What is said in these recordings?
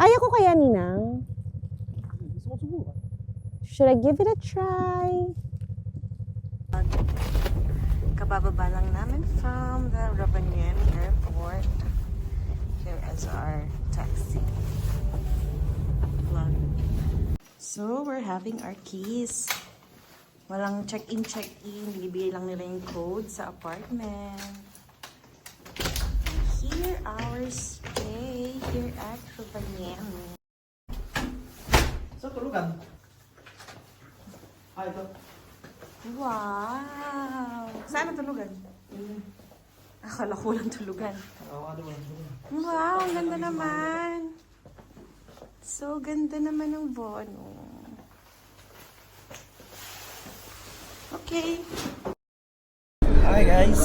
Kaya ko kaya, Ninang? Should I give it a try? Kabababa lang namin from the Ravaniemi Airport. Here is our taxi. So, we're having our keys. Walang check-in, check-in. Binibigay lang nila yung code sa apartment. And here our stay here at Ravaniemi. So, tulugan. Ito. Wow! Saan ang tulugan? Akala ko lang tulugan. Wow, ang ganda naman. So, ganda naman ng Vono. Okay. Hi guys.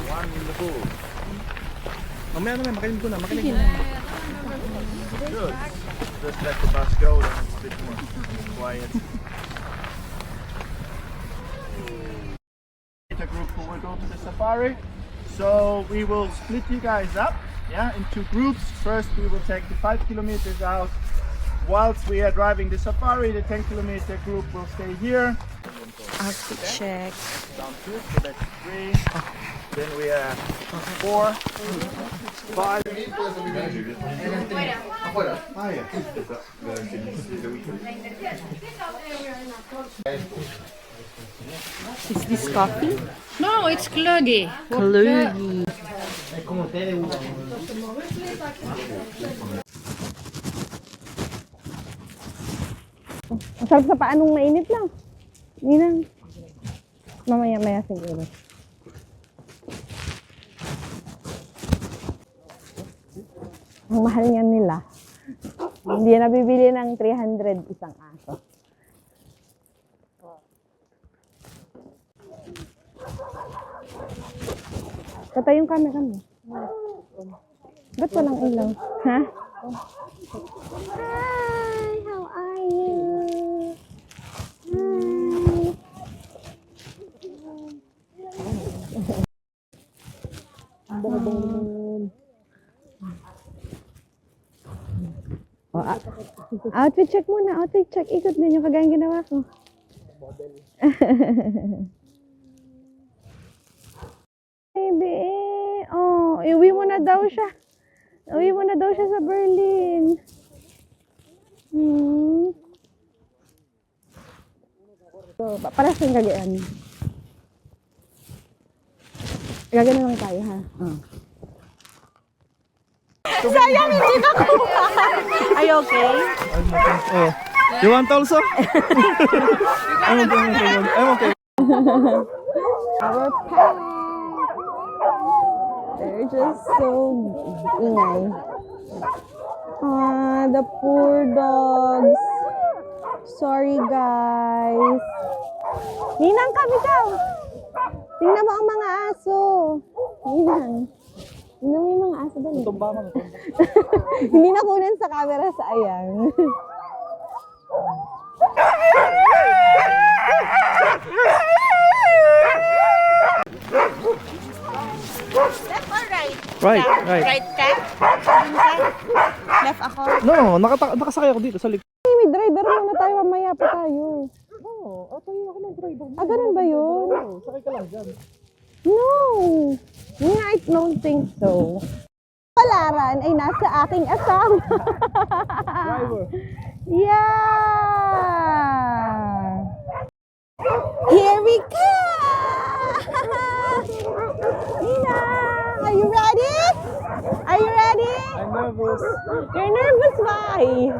One in the pool. Mamaya naman, makinig ko na, makinig na. Good. Just let the bus go, then it's a bit more quiet. The group who will go to the safari. So we will split you guys up, yeah, into groups. First we will take the 5 kilometers out. Whilst we are driving the safari, the 10-kilometer group will stay here. Outfit check. Down 2, so that's 3. Then we have 4, 5. Is this coffee? No, it's Klugi. Kalugi. Masarap sa paanong mainit lang. Ninang. Mamaya-maya siguro. Ang mahal niyan nila. Hindi na bibili ng 300 isang aso. Patay yung camera mo. Ba't walang ilaw? Ha? Hi! How are you? Hi! Outfit check muna. Outfit check. Ikot din yung kagayang ginawa ko. Baby, oh, iuwi mo na daw siya. Iuwi mo na daw siya sa Berlin. So, para sa gagawin. Gagawin lang tayo, ha? Sayang, hindi na kuha. Are you okay? Oh, you want also? I'm okay. Our pets. They're just so ingay. The poor dogs. Sorry, guys. Ninang, kami daw. Tingnan mo ang mga aso. Ninang. Tingnan mo yung mga aso doon. Hindi na kunin sa camera, sayang. Left or right? Right. Right ka? Left ako? No, nakasakay ako dito sa likod. May driver muna tayo, mamaya pa tayo. Oo, tayo ako ng driver. Ganun ba yun? Sakay ka lang dyan. No! I don't think so. Palaran ay nasa aking asawa. Driver. Yeah! Here we go! Nina, are you ready? Are you ready? I'm nervous. You're nervous, why?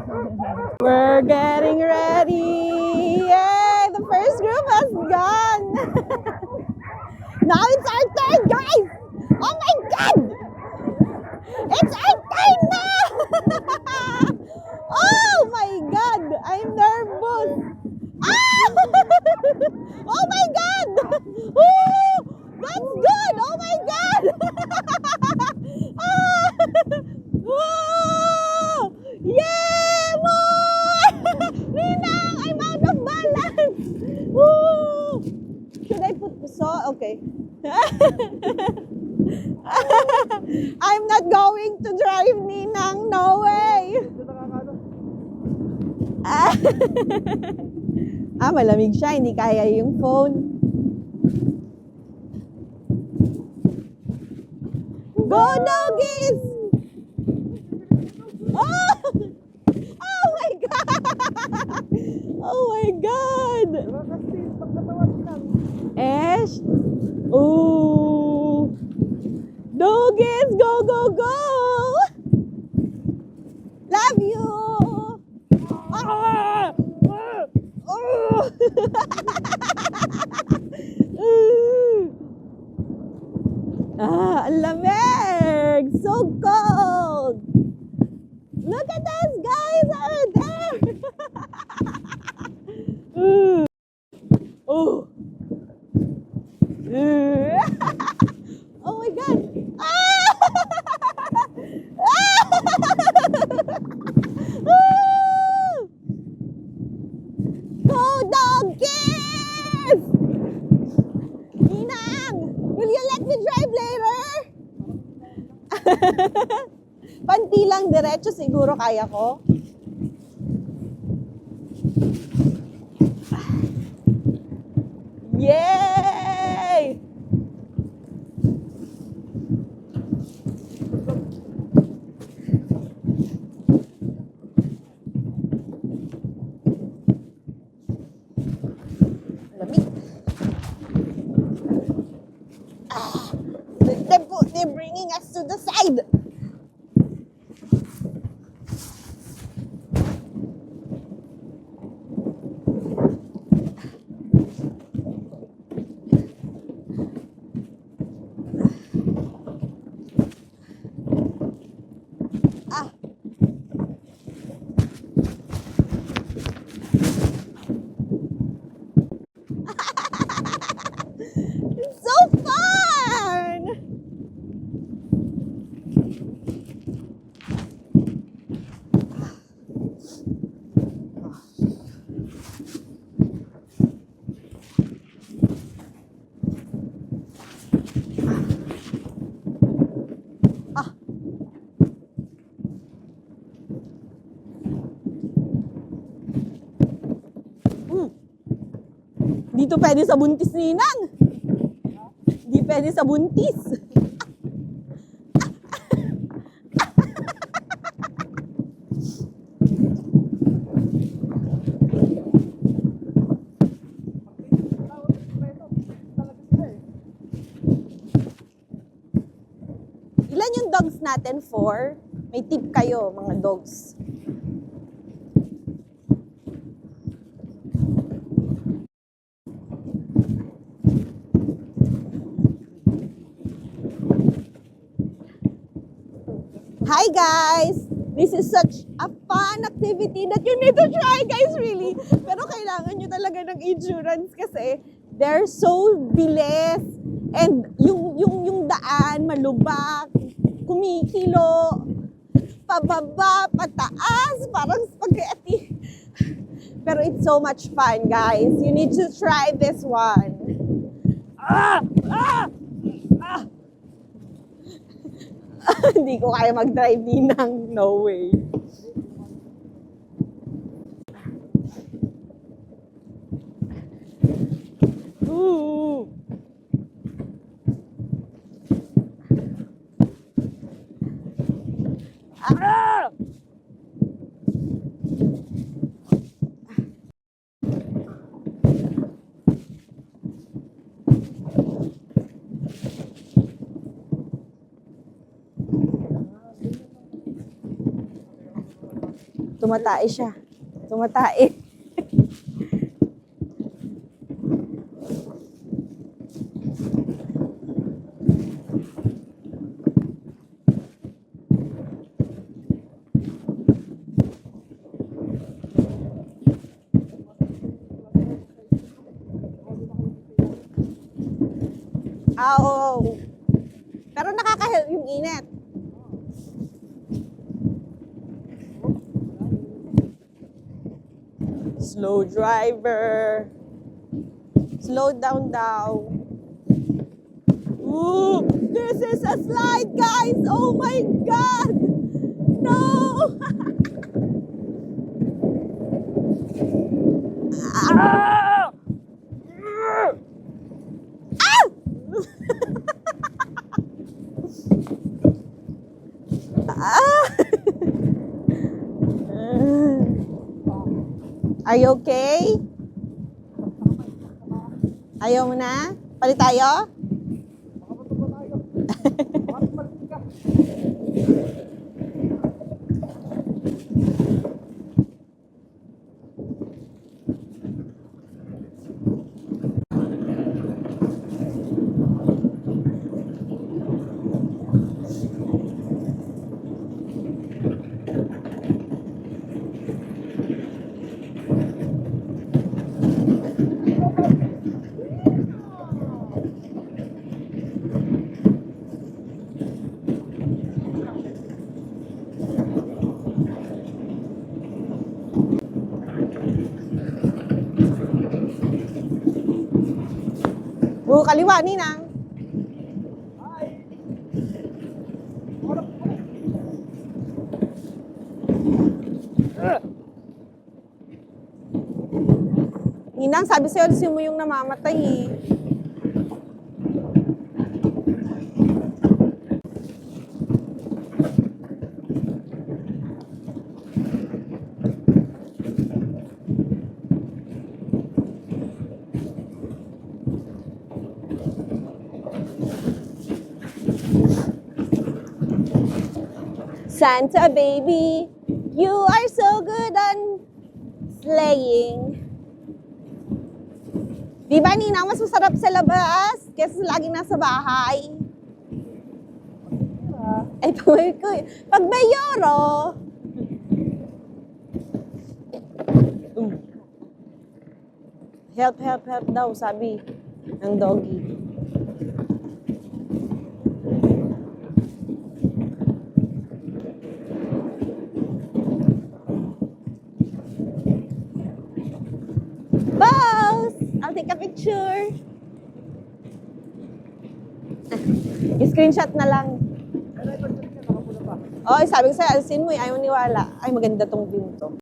We're getting ready. Yay! The first group has gone. Now it's our turn, guys! Oh my God! It's our turn now! Oh my God! I'm nervous. Ah! Oh my God! Woo! That's good! Oh my God! Ah! Woo! Yeah! More! Ninang! I'm out of balance! okay. I'm not going to drive, Ninang. No way. Malamig siya. Hindi kaya yung phone. Go, doggies! Oh! Oh my God! Oh my God! Esh! Ooh! Doggies, go, go, go! Love you! Ah! Oh! Ang lamig! So cold! Look at those guys over there! Oh! Oh my God! Ah! Go, doggies! Ninang, will you let me drive later? Panti lang, diretso siguro kaya ko. Yay! Lamig. They're bringing us to the side. It's so fun! Dito pwede sa buntis, Ninang. Di pwede sa buntis. Ilan yung dogs natin? 4? May tip kayo, mga dogs. Hi guys! This is such a fun activity that you need to try, guys, really. Pero kailangan nyo talaga ng insurance kasi they're so bilis. And yung daan, malubak, kumikilo, pababa, pataas, parang spaghetti. Pero it's so much fun, guys. You need to try this one. Hindi ko kaya mag-drive, Ninang. No way. Ooh. Tumatae siya. Tumatae. Oo. Pero nakaka-help yung init. Slow driver. Slow down daw. Ooh, this is a slide, guys! Oh my God! No! Ah! Ah! Ah! Are you okay? Ayaw mo na? Palit tayo? Kaliwa, Ninang. Ninang, sabi sa'yo, alisin mo yung namamatay eh. Santa baby, you are so good on slaying. Di ba, Ninang, mas masarap sa labas kaysa laging nasa bahay? Ay, pag may yoro. Help, help, help daw, sabi ng doggy. Boss! I'll take a picture. I-screenshot na lang. Oh, sabi ko sa'yo, alisin mo eh. Ayaw niwala. Ay, maganda tong view to.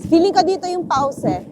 Feeling ko dito yung pause eh.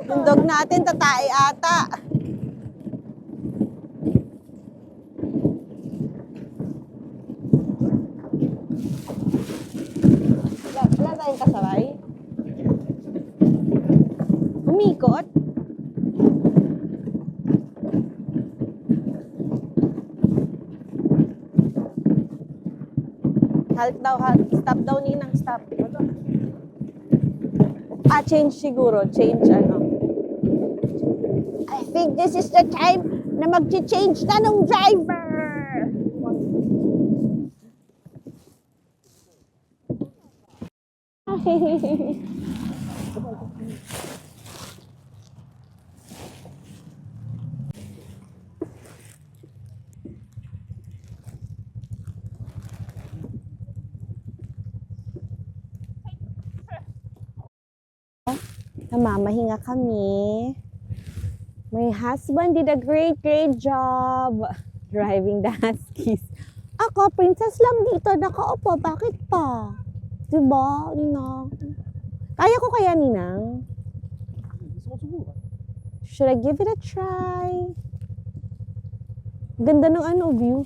Yung dog natin, tatae ata. Wala tayo tayong kasabay? Umikot? Halt daw, halt. Stop daw, Ninang, stop. Change siguro. Change ano. I think this is the time na mag-change na ng driver. Namamahinga kami. My husband did a great job driving the Huskies. Ako, princess lang dito, nakaupo. Bakit pa? Diba, Ninang? Kaya ko kaya, Ninang? Should I give it a try? Ganda ng ano, view.